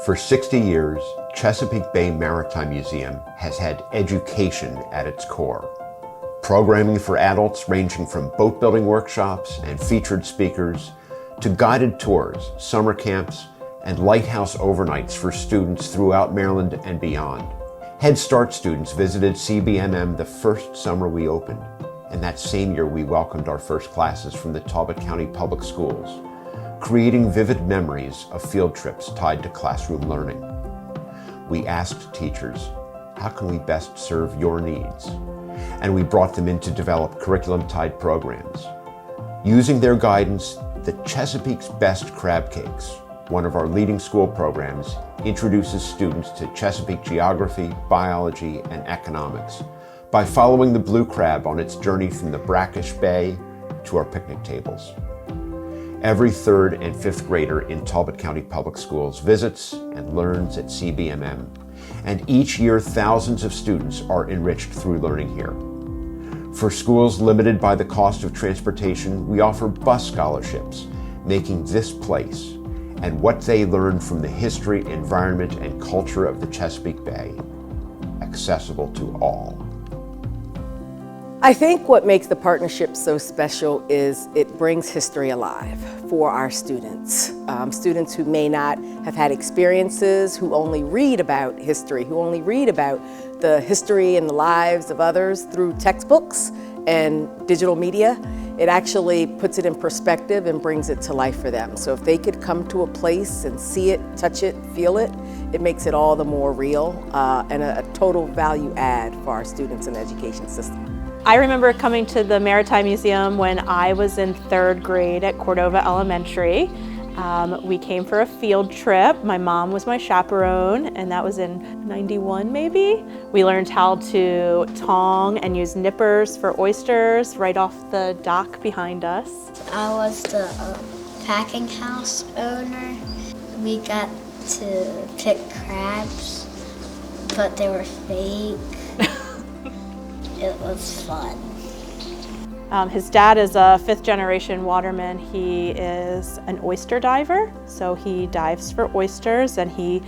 For 60 years, Chesapeake Bay Maritime Museum has had education at its core. Programming for adults ranging from boat building workshops and featured speakers to guided tours, summer camps, and lighthouse overnights for students throughout Maryland and beyond. Head Start students visited CBMM the first summer we opened, and that same year we welcomed our first classes from the Talbot County Public Schools, creating vivid memories of field trips tied to classroom learning. We asked teachers, how can we best serve your needs? And we brought them in to develop curriculum-tied programs. Using their guidance, the Chesapeake's Best Crab Cakes, one of our leading school programs, introduces students to Chesapeake geography, biology, and economics by following the blue crab on its journey from the brackish bay to our picnic tables. Every 3rd and 5th grader in Talbot County Public Schools visits and learns at CBMM, and each year thousands of students are enriched through learning here. For schools limited by the cost of transportation, we offer bus scholarships, making this place and what they learn from the history, environment, and culture of the Chesapeake Bay accessible to all. I think what makes the partnership so special is it brings history alive for our students. Students who may not have had experiences, who only read about history, who only read about the history and the lives of others through textbooks and digital media. It actually puts it in perspective and brings it to life for them. So if they could come to a place and see it, touch it, feel it, it makes it all the more real and a total value add for our students in the education system. I remember coming to the Maritime Museum when I was in 3rd grade at Cordova Elementary. We came for a field trip. My mom was my chaperone, and that was in '91 maybe. We learned how to tong and use nippers for oysters right off the dock behind us. I was the packing house owner. We got to pick crabs, but they were fake. It was fun. His dad is a 5th-generation waterman. He is an oyster diver, so he dives for oysters, and he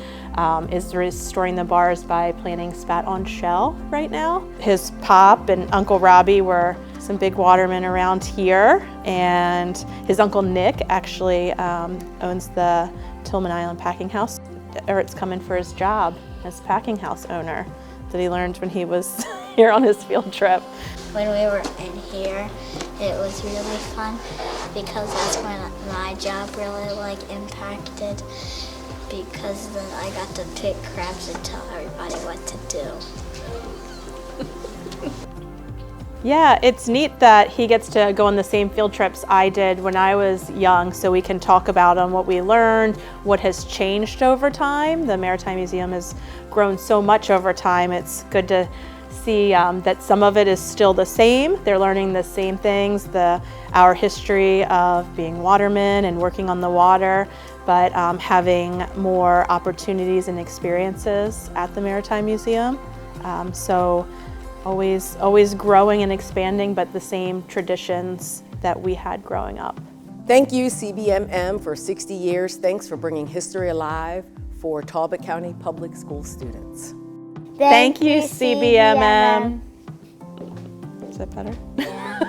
is restoring the bars by planting spat on shell right now. His pop and Uncle Robbie were some big watermen around here, and his Uncle Nick actually owns the Tillman Island packing house. Everett's coming for his job as packing house owner that he learned when he was here on his field trip. When we were in here, it was really fun because that's when my job really impacted, because then I got to pick crabs and tell everybody what to do. Yeah, it's neat that he gets to go on the same field trips I did when I was young, so we can talk about what we learned, what has changed over time. The Maritime Museum has grown so much over time. It's good to see that some of it is still the same. They're learning the same things, our history of being watermen and working on the water, but having more opportunities and experiences at the Maritime Museum. So always growing and expanding, but the same traditions that we had growing up. Thank you, CBMM, for 60 years. Thanks for bringing history alive for Talbot County Public School students. Thank you, CBMM. Is that better? Yeah.